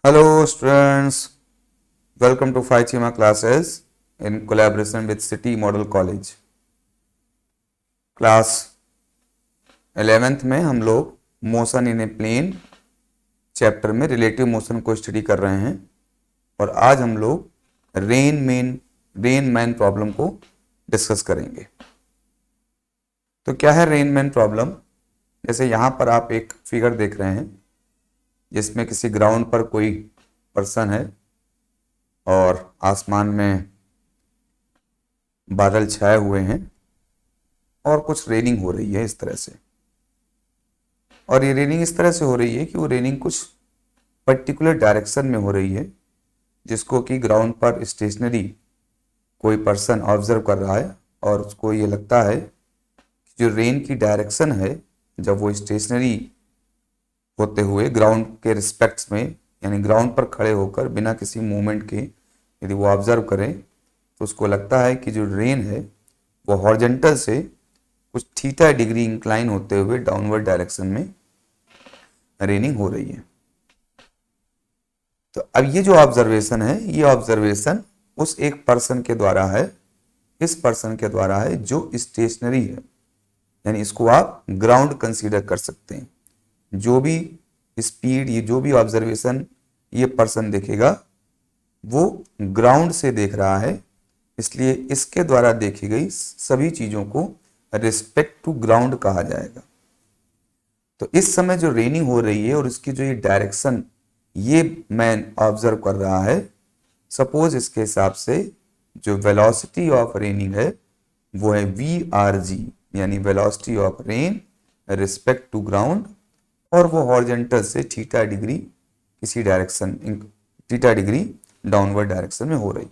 Hello students, welcome to 5 classes in collaboration with City Model College. Class 11th में हम लोग motion in a plane chapter में relative motion को study कर रहे हैं और आज हम लोग रेन मैन प्रॉब्लम को डिस्कस करेंगे। तो क्या है रेन मैन प्रॉब्लम? जैसे यहाँ पर आप एक फिगर देख रहे हैं जिसमें किसी ग्राउंड पर कोई पर्सन है और आसमान में बादल छाए हुए हैं और कुछ रेनिंग हो रही है इस तरह से। और ये रेनिंग इस तरह से हो रही है कि वो रेनिंग कुछ पर्टिकुलर डायरेक्शन में हो रही है जिसको कि ग्राउंड पर स्टेशनरी कोई पर्सन ऑब्जर्व कर रहा है और उसको ये लगता है कि जो रेन की डायरेक्शन है जब वो स्टेशनरी होते हुए ग्राउंड के रिस्पेक्ट्स में यानी ग्राउंड पर खड़े होकर बिना किसी मूवमेंट के यदि वो ऑब्जर्व करें तो उसको लगता है कि जो रेन है वो हॉरिजॉन्टल से कुछ थीटा डिग्री इंक्लाइन होते हुए डाउनवर्ड डायरेक्शन में रेनिंग हो रही है। तो अब ये जो ऑब्जर्वेशन है ये ऑब्जर्वेशन उस एक पर्सन के द्वारा है, इस पर्सन के द्वारा है जो स्टेशनरी है, यानी इसको आप ग्राउंड कंसीडर कर सकते हैं। जो भी स्पीड ये जो भी ऑब्जर्वेशन ये पर्सन देखेगा वो ग्राउंड से देख रहा है, इसलिए इसके द्वारा देखी गई सभी चीजों को रिस्पेक्ट टू ग्राउंड कहा जाएगा। तो इस समय जो रेनिंग हो रही है और इसकी जो ये डायरेक्शन ये मैन ऑब्जर्व कर रहा है, सपोज इसके हिसाब से जो वेलोसिटी ऑफ रेनिंग है वो है VRG यानी velocity of rain respect to ground, और वो हॉरिजॉन्टल से थीटा डिग्री किसी direction theta degree downward direction में हो रही।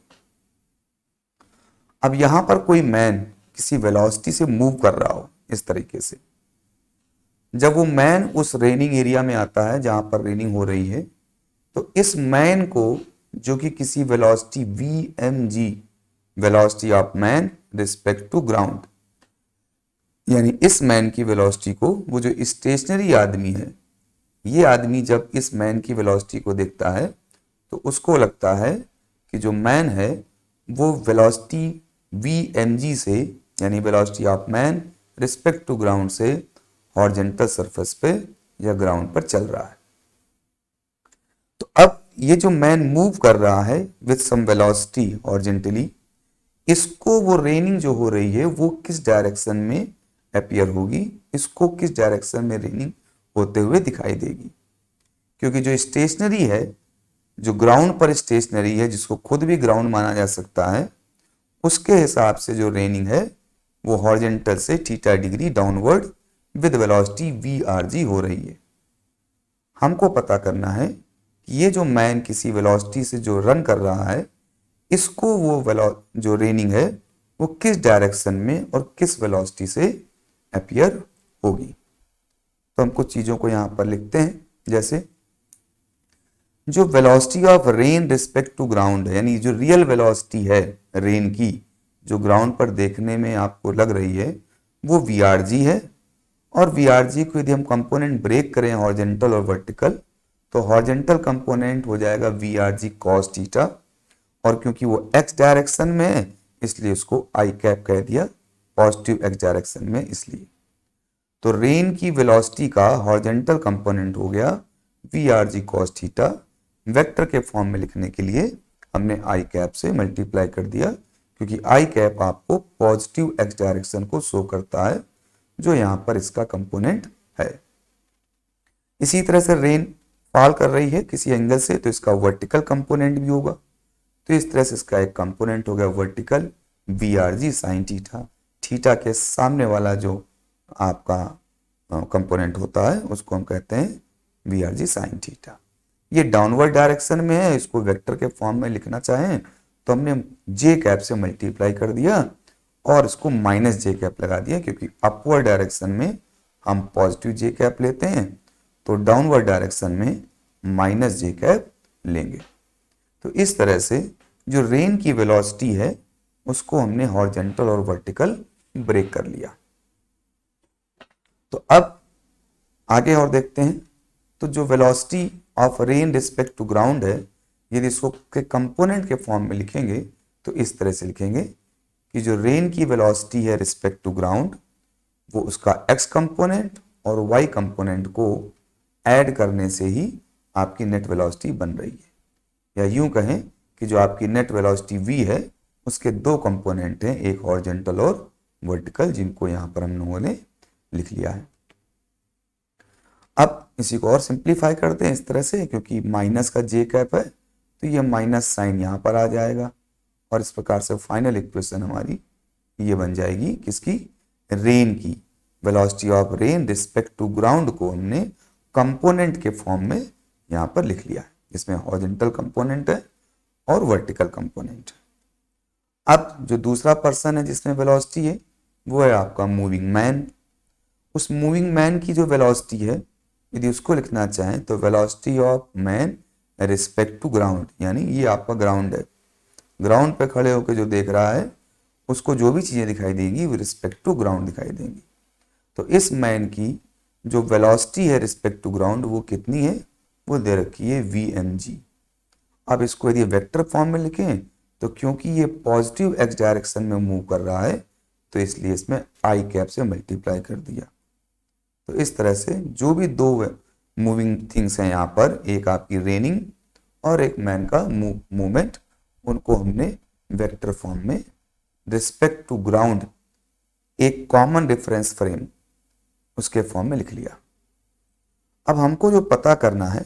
अब यहां पर कोई मैन किसी वेलोसिटी से मूव कर रहा हो इस तरीके से, जब वो मैन उस रेनिंग एरिया में आता है जहां पर रेनिंग हो रही है तो इस मैन को जो कि किसी velocity VMG velocity of man respect to ground, यानी इस मैन की वेलोसिटी को वो जो स्टेशनरी आदमी है ये आदमी जब इस मैन की वेलोसिटी को देखता है तो उसको लगता है कि जो मैन है वो वेलोसिटी VMG से यानी velocity of man respect to ground से हॉरिजॉन्टल सरफेस पे या ग्राउंड पर चल रहा है। तो अब ये जो मैन मूव कर रहा है विथ सम वेलोसिटी हॉरिजॉन्टली, इसको वो रेनिंग जो हो रही है वो किस डायरेक्शन में अपीयर होगी, इसको किस डायरेक्शन में रेनिंग होते हुए दिखाई देगी। क्योंकि जो स्टेशनरी है, जो ग्राउंड पर स्टेशनरी है जिसको खुद भी ग्राउंड माना जा सकता है, उसके हिसाब से जो रेनिंग है वो हॉरिजॉन्टल से theta degree downward with velocity VRG हो रही है। हमको पता करना है कि ये जो मैन किसी वेलोसिटी से जो रन कर रहा है इसको वो जो रेनिंग है वो किस डायरेक्शन में और किस वेलोसिटी से अपीयर होगी। तो हम कुछ चीजों को यहां पर लिखते हैं, जैसे जो velocity of rain respect to ground है, यानी जो रियल वेलोसिटी है रेन की जो ग्राउंड पर देखने में आपको लग रही है वो VRG है। और VRG को यदि हम कंपोनेंट ब्रेक करें हॉरिजॉन्टल और वर्टिकल तो हॉरिजॉन्टल कंपोनेंट हो जाएगा VRG cos थीटा, और क्योंकि वो x डायरेक्शन में है इसलिए उसको I कैप कह दिया, पॉजिटिव x डायरेक्शन में इसलिए। तो रेन की वेलोसिटी का हॉरिजॉन्टल कंपोनेंट हो गया VRG cos थीटा। वेक्टर के फॉर्म में लिखने के लिए हमने I कैप से मल्टीप्लाई कर दिया क्योंकि I कैप आपको पॉजिटिव x डायरेक्शन को शो करता है जो यहां पर इसका कंपोनेंट है। इसी तरह से रेन फॉल कर रही है किसी एंगल से तो इसका वर्टिकल कंपोनेंट भी होगा, तो इस तरह से इसका एक कंपोनेंट हो गया vertical VRG sin theta. Theta के सामने वाला जो आपका कंपोनेंट होता है उसको हम कहते हैं VRG sin थीटा। ये डाउनवर्ड डायरेक्शन में है, इसको वेक्टर के फॉर्म में लिखना चाहें तो हमने J कैप से मल्टीप्लाई कर दिया और इसको माइनस J कैप लगा दिया, क्योंकि अपवर्ड डायरेक्शन में हम पॉजिटिव J कैप लेते हैं तो डाउनवर्ड डायरेक्शन में माइनस J कैप लेंगे। तो इस तरह से जो रेन की वेलोसिटी है उसको हमने हॉरिजॉन्टल और वर्टिकल ब्रेक कर लिया। तो अब आगे और देखते हैं। तो जो velocity of rain respect to ground है, यदि इसको के कंपोनेंट के फॉर्म में लिखेंगे तो इस तरह से लिखेंगे कि जो रेन की वेलोसिटी है रिस्पेक्ट टू ग्राउंड, वो उसका x कंपोनेंट और y कंपोनेंट को ऐड करने से ही आपकी नेट वेलोसिटी बन रही है। या यूं कहें कि जो आपकी नेट वेलोसिटी v है उसके दो कंपोनेंट हैं, एक हॉरिजॉन्टल और वर्टिकल, जिनको यहां पर हम लोगों ने लिख लिया है। अब इसी को और सिंप्लीफाई करते हैं इस तरह से, क्योंकि माइनस का जे कैप है तो ये माइनस साइन यहां पर आ जाएगा और इस प्रकार से फाइनल इक्वेशन हमारी ये बन जाएगी किसकी, रेन की। Velocity of rain respect to ground को हमने कंपोनेंट के फॉर्म में यहां पर लिख लिया है, जिसमें हॉरिजॉन्टल कंपोनेंट है और वर्टिकल कंपोनेंट है। अब जो दूसरा पर्सन है जिसमें वेलोसिटी है वो है आपका मूविंग मैन। उस मूविंग मैन की जो वेलोसिटी है यदि उसको लिखना चाहें तो velocity of man respect to ground, यानी ये आपका ग्राउंड है, ग्राउंड पे खड़े होकर जो देख रहा है उसको जो भी चीजें दिखाई देंगी वो रिस्पेक्ट टू ग्राउंड दिखाई देंगी। तो इस मैन की जो वेलोसिटी है रिस्पेक्ट टू ग्राउंड वो कितनी है, वो दे रखी है vmg। अब इसको यदि वेक्टर फॉर्म में लिखें तो क्योंकि ये पॉजिटिव x डायरेक्शन में मूव कर रहा है तो इसलिए इसमें आई कैप से मल्टीप्लाई कर दिया। तो इस तरह से जो भी दो मूविंग थिंग्स हैं यहाँ पर, एक आपकी रेनिंग और एक मैन का मूवमेंट, उनको हमने वेक्टर फॉर्म में रिस्पेक्ट टू ग्राउंड एक कॉमन रेफरेंस फ्रेम उसके फॉर्म में लिख लिया। अब हमको जो पता करना है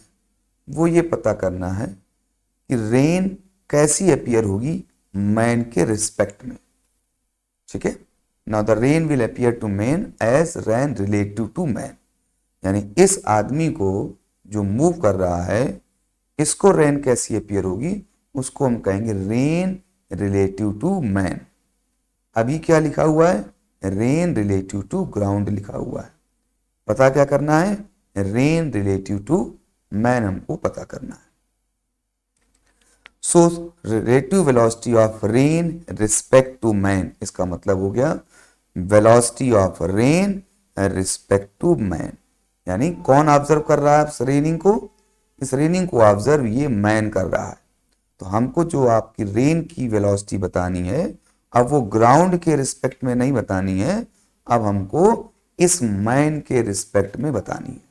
वो ये पता करना है कि रेन कैसी अपीयर होगी मैन के रिस्पेक्ट में। ठीक है, now the rain will appear to man as rain relative to man, यानी इस आदमी को जो मूव कर रहा है इसको रेन कैसी अपीयर होगी, उसको हम कहेंगे रेन रिलेटिव टू मैन। अभी क्या लिखा हुआ है, रेन रिलेटिव टू ग्राउंड लिखा हुआ है। पता क्या करना है, रेन रिलेटिव टू मैन हमको पता करना है। So relative velocity of rain respect to man, इसका मतलब हो गया velocity of rain respect to man, यानी कौन ऑब्जर्व कर रहा है इस रेनिंग को, इस रेनिंग को ऑब्जर्व ये मैन कर रहा है। तो हमको जो आपकी रेन की वेलोसिटी बतानी है अब वो ग्राउंड के रिस्पेक्ट में नहीं बतानी है, अब हमको इस मैन के रिस्पेक्ट में बतानी है।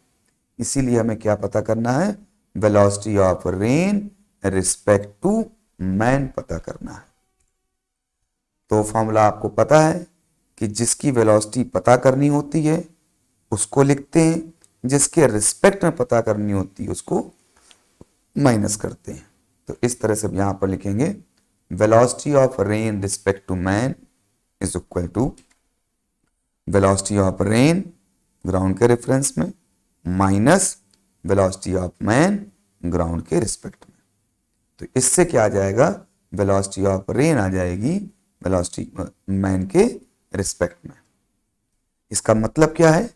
इसीलिए हमें क्या पता करना है, velocity of rain respect to man पता करना है। तो फॉर्मूला आपको पता है कि जिसकी वेलोसिटी पता करनी होती है उसको लिखते हैं, जिसके रिस्पेक्ट में पता करनी होती है उसको माइनस करते हैं। तो इस तरह से यहां पर लिखेंगे velocity of rain respect to man is equal to velocity of rain ground के रेफरेंस में minus velocity of man ground के रिस्पेक्ट में। तो इससे क्या आ जाएगा, वेलोसिटी ऑफ रेन आ जाएगी वेलोसिटी मैन के रिस्पेक्ट में। इसका मतलब क्या है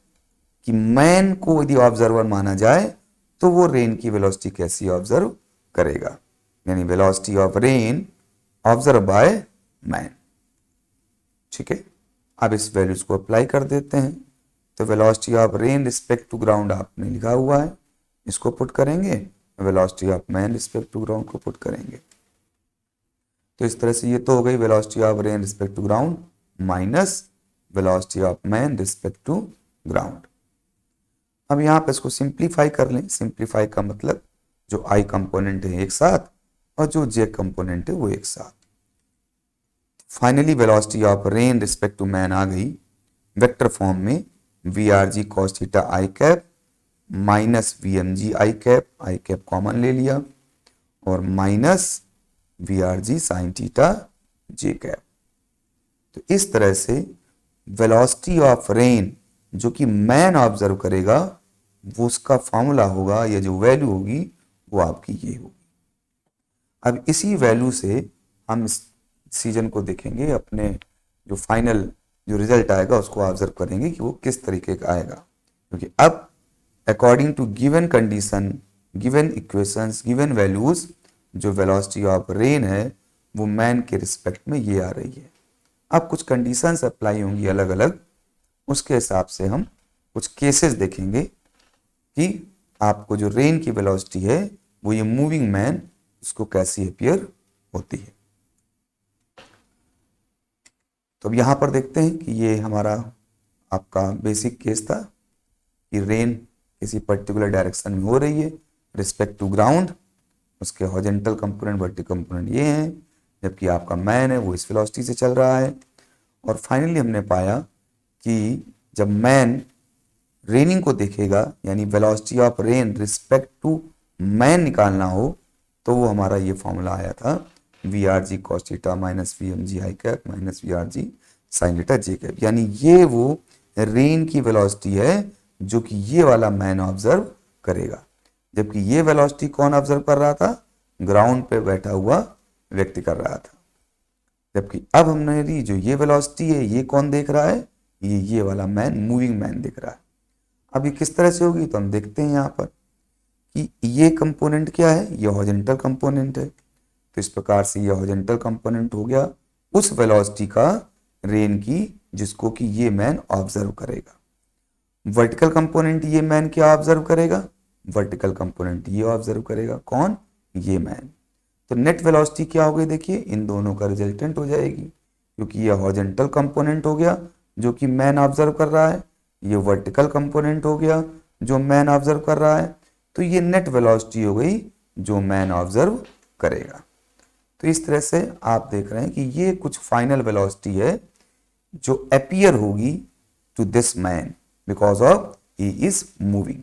कि मैन को यदि ऑब्जर्वर माना जाए तो वो रेन की वेलोसिटी कैसी ऑब्जर्व करेगा, यानी velocity of rain observe by man. ठीक है, अब इस वैल्यूज को अप्लाई कर देते हैं। तो velocity of rain respect to ground आपने लिखा हुआ है, इसको पुट करेंगे, velocity of man respect to ground को पुट करेंगे। तो इस तरह से ये तो हो गई velocity of rain respect to ground minus velocity of man respect to ground. अब यहाँ पे इसको सिंप्लीफाई कर लें। सिंप्लीफाई का मतलब जो आई कंपोनेंट है एक साथ और जो जे कंपोनेंट है वो एक साथ। Finally velocity of rain respect to man आ गई वेक्टर फॉर्म में V R G cos theta आई cap minus V M G आई कैप कॉमन ले लिया और minus we R G sine theta J cap. तो इस तरह से वेलोसिटी ऑफ रेन जो कि मैन ऑब्जर्व करेगा वो उसका फॉर्मूला होगा या जो वैल्यू होगी वो आपकी ये होगी। अब इसी वैल्यू से हम इस सीजन को देखेंगे, अपने जो फाइनल जो रिजल्ट आएगा उसको ऑब्जर्व करेंगे कि वो किस तरीके का आएगा। क्योंकि अब according to given condition, given equations, given values, जो वेलोसिटी ऑफ रेन है वो मैन के रिस्पेक्ट में ये आ रही है। अब कुछ कंडीशंस अप्लाई होंगी अलग अलग, उसके हिसाब से हम कुछ केसेस देखेंगे कि आपको जो रेन की वेलोसिटी है वो ये मूविंग मैन उसको कैसी अपीयर होती है। तो अब यहां पर देखते हैं कि ये हमारा आपका बेसिक केस था कि रेन किसी पर्टिकुलर डायरेक्शन में हो रही है रिस्पेक्ट टू ग्राउंड, उसके हॉरिजॉन्टल कंपोनेंट वर्टिकल कंपोनेंट ये हैं, जबकि आपका मैन है वो इस वेलोसिटी से चल रहा है। और फाइनली हमने पाया कि जब मैन रेनिंग को देखेगा यानी velocity of rain respect to man निकालना हो तो वो हमारा ये फॉर्मूला आया था v R G cos theta minus V M G I cap minus we R G sine theta J cap, यानी ये वो रेन की वेलोसिटी है जो कि ये वाला मैन ऑब्जर्व करेगा। जबकि ये वेलोसिटी कौन ऑब्जर्व कर रहा था? ग्राउंड पे बैठा हुआ व्यक्ति कर रहा था। जबकि अब हमने ली जो ये वेलोसिटी है ये कौन देख रहा है? ये वाला मैन मूविंग मैन देख रहा है। अब ये किस तरह से होगी तो हम देखते हैं यहाँ पर कि ये कंपोनेंट क्या है, ये हॉरिजॉन्टल कंपोनेंट है। तो इस प्रकार से ये हॉरिजॉन्टल कंपोनेंट हो गया उस वेलोसिटी का रेन की जिसको कि ये मैन ऑब्जर्व करेगा। वर्टिकल कंपोनेंट ये मैन क्या ऑब्जर्व करेगा? वर्टिकल कंपोनेंट ये ऑब्जर्व करेगा। कौन? ये मैन। तो नेट वेलोसिटी क्या हो गई? देखिए इन दोनों का रिजल्टेंट हो जाएगी, क्योंकि ये हॉरिजॉन्टल कंपोनेंट हो गया जो कि मैन ऑब्जर्व कर रहा है, ये वर्टिकल कंपोनेंट हो गया जो मैन ऑब्जर्व कर रहा है। तो ये नेट वेलोसिटी हो गई जो मैन ऑब्जर्व करेगा। तो इस तरह से आप देख रहे हैं कि ये कुछ फाइनल वेलोसिटी है जो अपीयर होगी to this man because of he is moving.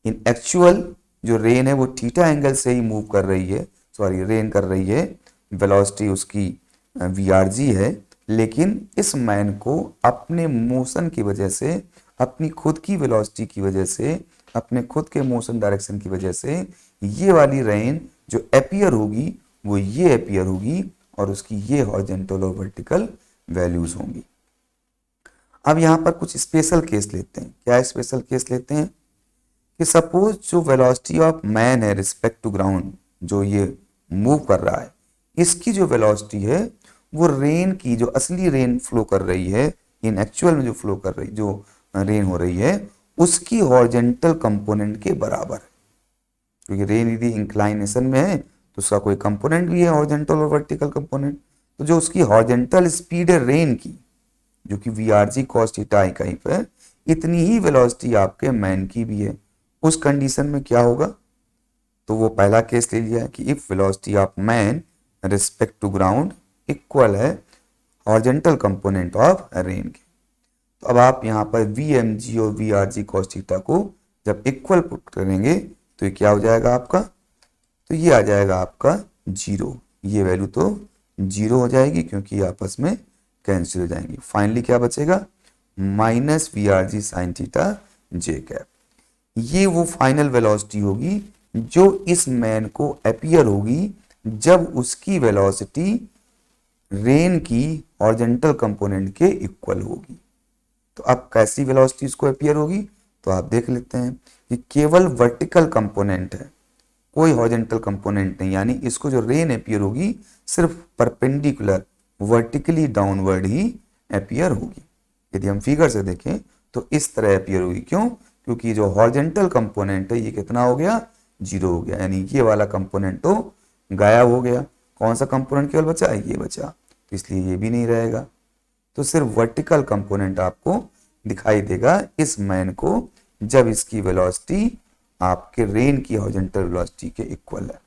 In actual जो रेन है वो थीटा एंगल से ही मूव कर रही है, सॉरी रेन कर रही है, वेलोसिटी उसकी वी आर जी है, लेकिन इस मैन को अपने मोशन की वजह से, अपनी खुद की वेलोसिटी की वजह से, अपने खुद के मोशन डायरेक्शन की वजह से ये वाली रेन जो अपीयर होगी वो ये अपीयर होगी और उसकी ये हॉरिजॉन्टल और वर्टिकल वैल्यूज होंगी। अब यहां पर कुछ स्पेशल केस लेते हैं। क्या स्पेशल केस लेते हैं कि सपोज जो वेलोसिटी ऑफ मैन है रिस्पेक्ट टू ग्राउंड, जो ये मूव कर रहा है, इसकी जो वेलोसिटी है वो रेन की, जो असली रेन फ्लो कर रही है, इन एक्चुअल में जो फ्लो कर रही, जो रेन हो रही है, उसकी हॉरिजॉन्टल कंपोनेंट के बराबर है। क्योंकि रेन यदि इंक्लाइनेशन में है तो उसका कोई कंपोनेंट भी है हॉरिजॉन्टल और वर्टिकल कंपोनेंट। तो जो उसकी हॉरिजॉन्टल स्पीड है रेन की, जो कि V R G cos theta I कहीं पर, इतनी ही वेलोसिटी आपके मैन की भी है। उस कंडीशन में क्या होगा? तो वो पहला केस ले लिया है कि if velocity of man respect to ground equal है हॉरिजॉन्टल कंपोनेंट ऑफ रेन के। तो अब आप यहाँ पर वी एम जी और v R G cos theta को जब इक्वल पुट करेंगे तो ये क्या हो जाएगा आपका? तो ये आ जाएगा आपका जीरो। ये वैल्यू तो जीरो हो जाएगी क्योंकि आपस में कैंसिल हो जाएंगी। फाइनली क्या बचेगा? Minus we R G sine theta J cap. ये वो फाइनल वेलोसिटी होगी जो इस मैन को अपीयर होगी जब उसकी वेलोसिटी रेन की हॉरिजॉन्टल कंपोनेंट के इक्वल होगी। तो अब कैसी वेलोसिटी इसको अपीयर होगी? तो आप देख लेते हैं कि केवल वर्टिकल कंपोनेंट है, कोई हॉरिजॉन्टल कंपोनेंट नहीं, यानी इसको जो रेन अपीयर होगी सिर्फ परपेंडिकुलर वर्टिकली डाउनवर्ड ही अपीयर होगी। यदि हम फिगर से देखें तो इस तरह अपीयर होगी। क्यों? क्योंकि जो हॉरिजॉन्टल कंपोनेंट है ये कितना हो गया? जीरो हो गया, यानी ये वाला कंपोनेंट तो गायब हो गया। कौन सा कंपोनेंट केवल बचा? ये बचा, तो इसलिए ये भी नहीं रहेगा। तो सिर्फ वर्टिकल कंपोनेंट आपको दिखाई देगा इस मैन को जब इसकी वेलोसिटी आपके रेन की हॉरिजॉन्टल वेलोसिटी के इक्वल है।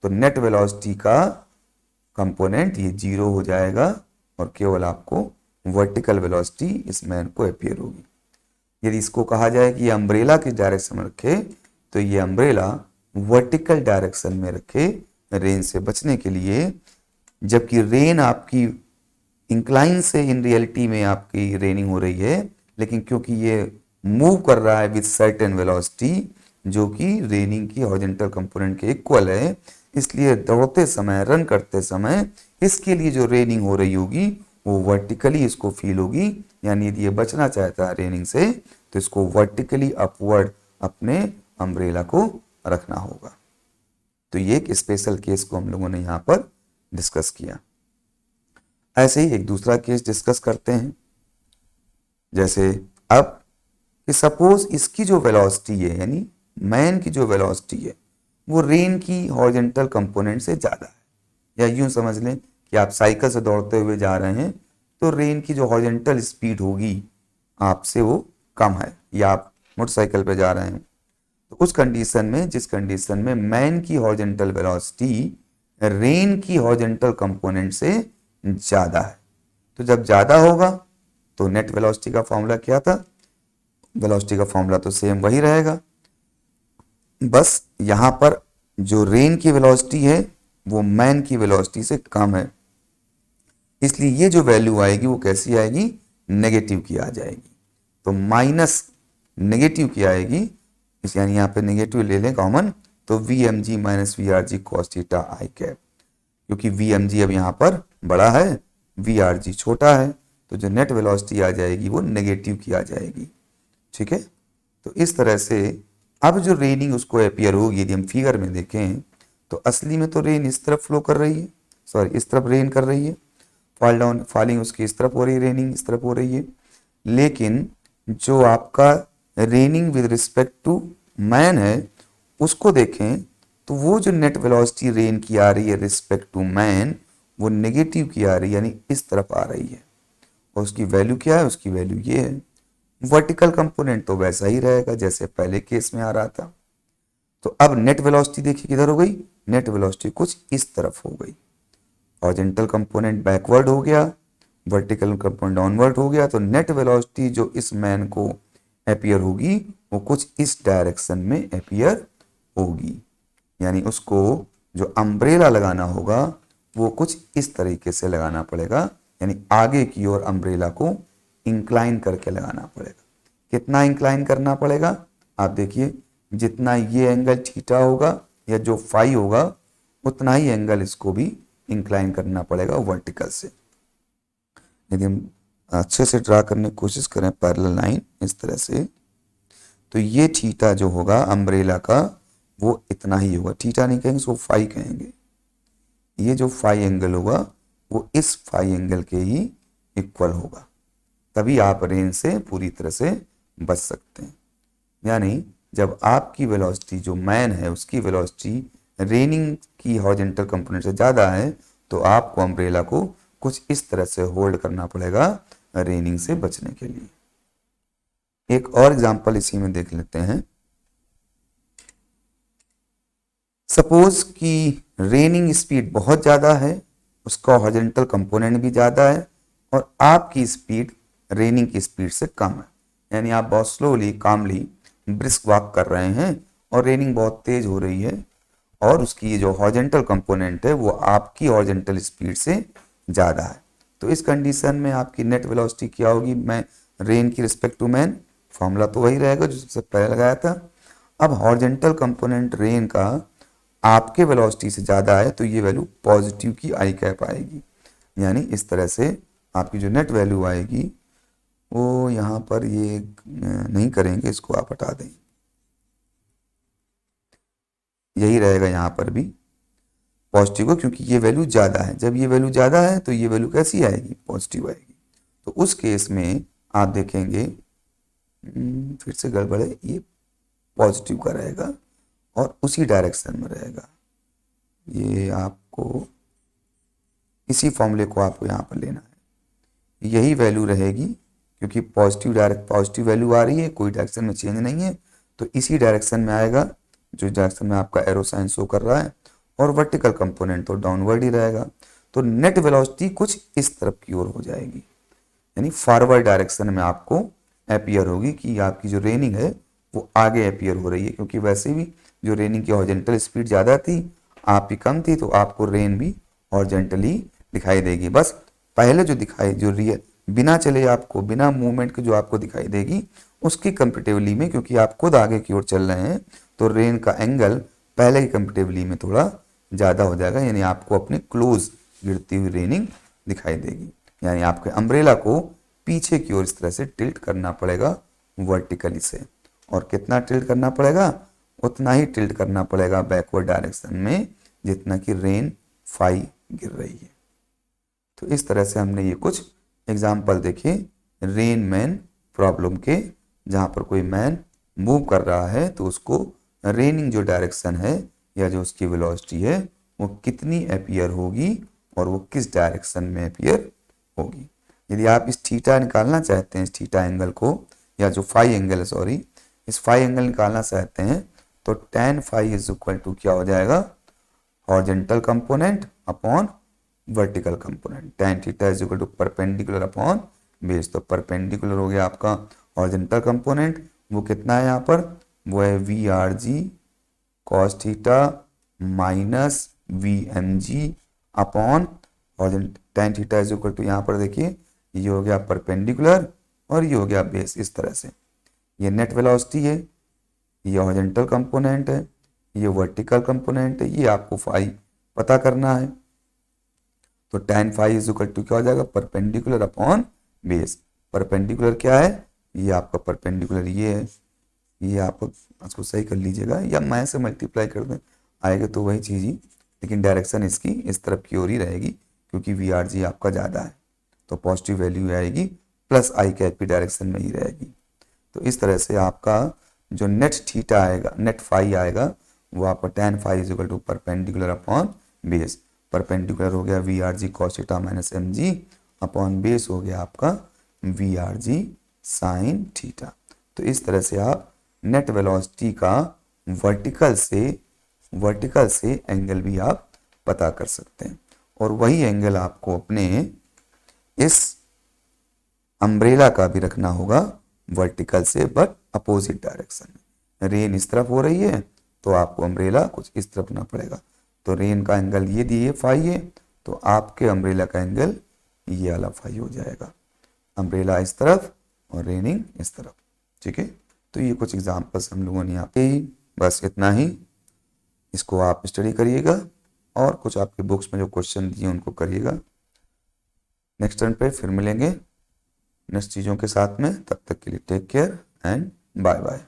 तो नेट वेलोसिटी का कंपोनेंट ये जीरो हो जाएगा और केवल आपको वर्टिकल वेलोसिटी इस मैन को अपीयर होगी। यदि इसको कहा जाए कि ये अम्ब्रेला किस डायरेक्शन में रखे, तो ये अम्ब्रेला वर्टिकल डायरेक्शन में रखे रेन से बचने के लिए, जबकि रेन आपकी इंक्लाइन से इन रियलिटी में आपकी रेनिंग हो रही है, लेकिन क्योंकि ये मूव कर रहा है विद सर्टेन वेलोसिटी जो कि रेनिंग की हॉरिजॉन्टल कंपोनेंट के इक्वल है, इसलिए दौड़ते समय, रन करते समय इसके लिए जो रेनिंग हो रही होगी वो वर्टिकली इसको फील होगी। यानी यदि ये बचना चाहता है रेनिंग से तो इसको वर्टिकली अपवर्ड अपने अम्ब्रेला को रखना होगा। तो ये एक स्पेशल केस को हम लोगों ने यहाँ पर डिस्कस किया। ऐसे ही एक दूसरा केस डिस्कस करते हैं। जैसे अब कि सपोज इसकी जो वेलोसिटी है, यानी मैन की जो वेलोसिटी है वो रेन की हॉरिजॉन्टल कंपोनेंट से ज़्यादा है। या यूं समझ लें कि आप साइकिल से दौड़ते हुए जा रहे हैं तो रेन की जो हॉरिजॉन्टल स्पीड होगी आपसे वो कम है, या आप मोटरसाइकिल पे जा रहे हैं तो उस कंडीशन में, जिस कंडीशन में मैन की हॉरिजॉन्टल वेलोसिटी रेन की हॉरिजॉन्टल कंपोनेंट से ज़्यादा है, तो जब ज़्यादा होगा तो नेट वेलोसिटी का फॉर्मूला क्या था? वेलोसिटी का फॉर्मूला तो सेम वही रहेगा, बस यहां पर जो रेन की वेलोसिटी है वो मैन की वेलोसिटी से कम है, इसलिए ये जो वैल्यू आएगी वो कैसी आएगी? नेगेटिव की आ जाएगी। तो माइनस नेगेटिव की आएगी, इस यानी यहाँ पे नेगेटिव ले लें कॉमन, तो v M g minus we R G cos theta I cap, क्योंकि वी एम जी अब यहाँ पर बड़ा है, वी आर जी छोटा है, तो जो नेट वेलोसिटी आ जाएगी वो नेगेटिव की आ जाएगी। ठीक है, तो इस तरह से अब जो रेनिंग उसको अपीयर होगी, यदि हम फिगर में देखें तो असली में तो रेन इस तरफ फ्लो कर रही है, सॉरी इस तरफ रेन कर रही है, फॉल डाउन फॉलिंग उसकी इस तरफ हो रही है, रेनिंग इस तरफ हो रही है, लेकिन जो आपका raining with respect to man है उसको देखें तो वो जो नेट वेलोसिटी रेन की आ रही है रिस्पेक्ट टू मैन वो नेगेटिव की आ रही है, यानी इस तरफ आ रही है, और उसकी वैल्यू क्या है? उसकी वैल्यू ये है। वर्टिकल कंपोनेंट तो वैसा ही रहेगा जैसे पहले केस में आ रहा था। तो अब नेट वेलोसिटी देखिए किधर हो गई? नेट वेलोसिटी कुछ इस तरफ हो गई, हॉरिजॉन्टल कंपोनेंट बैकवर्ड हो गया, वर्टिकल कंपोनेंट डाउनवर्ड हो गया, तो नेट वेलोसिटी जो इस मैन को अपीयर होगी वो कुछ इस डायरेक्शन में अपीयर होगी, यानी उसको जो अम्ब्रेला लगाना होगा वो कुछ इस तरीके से लगाना पड़ेगा, यानी आगे की ओर अम्ब्रेला को इंक्लाइन करके लगाना पड़ेगा। कितना इंक्लाइन करना पड़ेगा? आप देखिए, जितना ये एंगल थीटा होगा या जो फाई होगा उतना ही एंगल इसको भी इंक्लाइन करना पड़ेगा वर्टिकल से। यदि हम अच्छे से ड्रा करने की कोशिश करें पैरेलल लाइन इस तरह से, तो ये थीटा जो होगा अम्ब्रेला का वो इतना ही होगा, थीटा नहीं कहेंगे इसको फाई कहेंगे। ये जो फाई एंगल होगा वो इस फाई एंगल के ही इक्वल होगा, तभी आप रेन से पूरी तरह से बच सकते हैं। यानी जब आपकी वेलोसिटी जो मैन है उसकी वेलोसिटी रेनिंग की हॉरिजॉन्टल कंपोनेंट से ज़्यादा है तो आपको अम्ब्रेला को कुछ इस तरह से होल्ड करना पड़ेगा रेनिंग से बचने के लिए। एक और एग्जांपल इसी में देख लेते हैं। सपोज कि रेनिंग स्पीड बहुत ज़्यादा है, उसका हॉरिजॉन्टल कंपोनेंट भी ज़्यादा है और आपकी स्पीड रेनिंग की स्पीड से कम है, यानी आप बहुत स्लोली कामली ब्रिस्क वॉक कर रहे हैं और रेनिंग बहुत तेज हो रही है और उसकी जो हॉरिजॉन्टल कंपोनेंट है वो आपकी हॉरिजॉन्टल स्पीड से ज़्यादा है। तो इस कंडीशन में आपकी नेट वेलोसिटी क्या होगी? मैं रेन की रिस्पेक्ट टू मैन, फॉर्मूला तो वही रहेगा जो सबसे पहले लगाया था। अब हॉरिजॉन्टल कंपोनेंट रेन का आपके वेलोसिटी से ज़्यादा है तो ये वैल्यू पॉजिटिव की आई कैप आएगी, यानी इस तरह से आपकी जो नेट वैल्यू आएगी वो यहाँ पर ये नहीं करेंगे, इसको आप हटा दें, यही रहेगा यहाँ पर भी पॉजिटिव को, क्योंकि ये वैल्यू ज़्यादा है। जब ये वैल्यू ज़्यादा है तो ये वैल्यू कैसी आएगी? पॉजिटिव आएगी। तो उस केस में आप देखेंगे फिर से गड़बड़ है, ये पॉजिटिव का रहेगा और उसी डायरेक्शन में रहेगा। ये आपको इसी फॉर्मूले को आपको यहाँ पर लेना है, यही वैल्यू रहेगी क्योंकि पॉजिटिव वैल्यू आ रही है, कोई डायरेक्शन में चेंज नहीं है, तो इसी डायरेक्शन में आएगा जो डायरेक्शन में आपका एरो साइन शो कर रहा है, और वर्टिकल कंपोनेंट तो डाउनवर्ड ही रहेगा। तो नेट वेलोसिटी कुछ इस तरफ की ओर हो जाएगी, यानी फॉरवर्ड डायरेक्शन में आपको अपीयर होगी कि आपकी जो रेनिंग है वो आगे अपीयर हो रही है, क्योंकि वैसे भी जो रेनिंग की हॉरिजॉन्टल स्पीड ज़्यादा थी, आपकी कम थी, तो आपको रेन भी हॉरिजॉन्टली दिखाई देगी। बस पहले जो दिखाई जो रियल बिना चले आपको बिना मूवमेंट के जो आपको दिखाई देगी उसकी कंपेरेटिवली में, क्योंकि आप खुद आगे की ओर चल रहे हैं तो रेन का एंगल पहले की कंपेरेटिवली में थोड़ा ज़्यादा हो जाएगा, यानी आपको अपने क्लोज गिरती हुई रेनिंग दिखाई देगी। यानी आपके अम्ब्रेला को पीछे की ओर इस तरह से टिल्ट करना पड़ेगा वर्टिकली से, और कितना टिल्ट करना पड़ेगा? उतना ही टिल्ट करना पड़ेगा बैकवर्ड डायरेक्शन में जितना कि रेन फाई गिर रही है। तो इस तरह से हमने ये कुछ एग्जाम्पल देखे रेन मैन प्रॉब्लम के, जहाँ पर कोई मैन मूव कर रहा है तो उसको रेनिंग जो डायरेक्शन है या जो उसकी वेलोसिटी है वो कितनी अपीयर होगी और वो किस डायरेक्शन में अपीयर होगी। यदि आप इस थीटा निकालना चाहते हैं, इस थीटा एंगल को, या जो फाई एंगल है, सॉरी, इस फाई एंगल निकालना चाहते हैं तो tan phi is equal to क्या हो जाएगा, horizontal component upon vertical component. tan theta is equal to perpendicular upon base. तो परपेंडिकुलर हो गया आपका हॉरिजॉन्टल कंपोनेंट, वो कितना है यहाँ पर, वो है V R G cos theta minus V M G upon tan theta is equal to, यहाँ पर देखिए ये हो गया परपेंडिकुलर और ये हो गया बेस। इस तरह से ये नेट वेलोसिटी है, ये हॉरिजॉन्टल कंपोनेंट है, ये वर्टिकल कंपोनेंट है, ये आपको फाई पता करना है। तो tan phi is equal to क्या हो जाएगा, परपेंडिकुलर अपॉन बेस। परपेंडिकुलर क्या है, ये आपका परपेंडिकुलर ये है, ये आप इसको सही कर लीजिएगा या मैं से मल्टीप्लाई कर दें आएगा तो वही चीज़ ही, लेकिन डायरेक्शन इसकी इस तरफ की ओर ही रहेगी क्योंकि वी आर जी आपका ज़्यादा है तो पॉजिटिव वैल्यू आएगी, प्लस आई कैप की डायरेक्शन में ही रहेगी। तो इस तरह से आपका जो नेट थीटा आएगा, नेट फाई आएगा, वो आपका tan phi is equal to perpendicular upon base. Perpendicular हो गया V R G cos theta minus M G upon base हो गया आपका V R G sine theta. तो इस तरह से आप नेट वेलोसिटी का वर्टिकल से एंगल भी आप पता कर सकते हैं, और वही एंगल आपको अपने इस अम्ब्रेला का भी रखना होगा वर्टिकल से बट अपोजिट डायरेक्शन में। रेन इस तरफ हो रही है तो आपको अम्ब्रेला कुछ इस तरफ ना पड़ेगा। तो रेन का एंगल ये दिए फाई है तो आपके अम्ब्रेला का एंगल ये वाला फाई हो जाएगा। अम्ब्रेला इस तरफ और रेनिंग इस तरफ, ठीक है। तो ये कुछ एग्जाम्पल्स हम लोगों ने यहाँ पे ही, बस इतना ही, इसको आप स्टडी करिएगा और कुछ आपके बुक्स में जो क्वेश्चन दिए उनको करिएगा। नेक्स्ट टर्न पे फिर मिलेंगे नेक्स्ट चीज़ों के साथ में, तब तक के लिए take care and bye bye.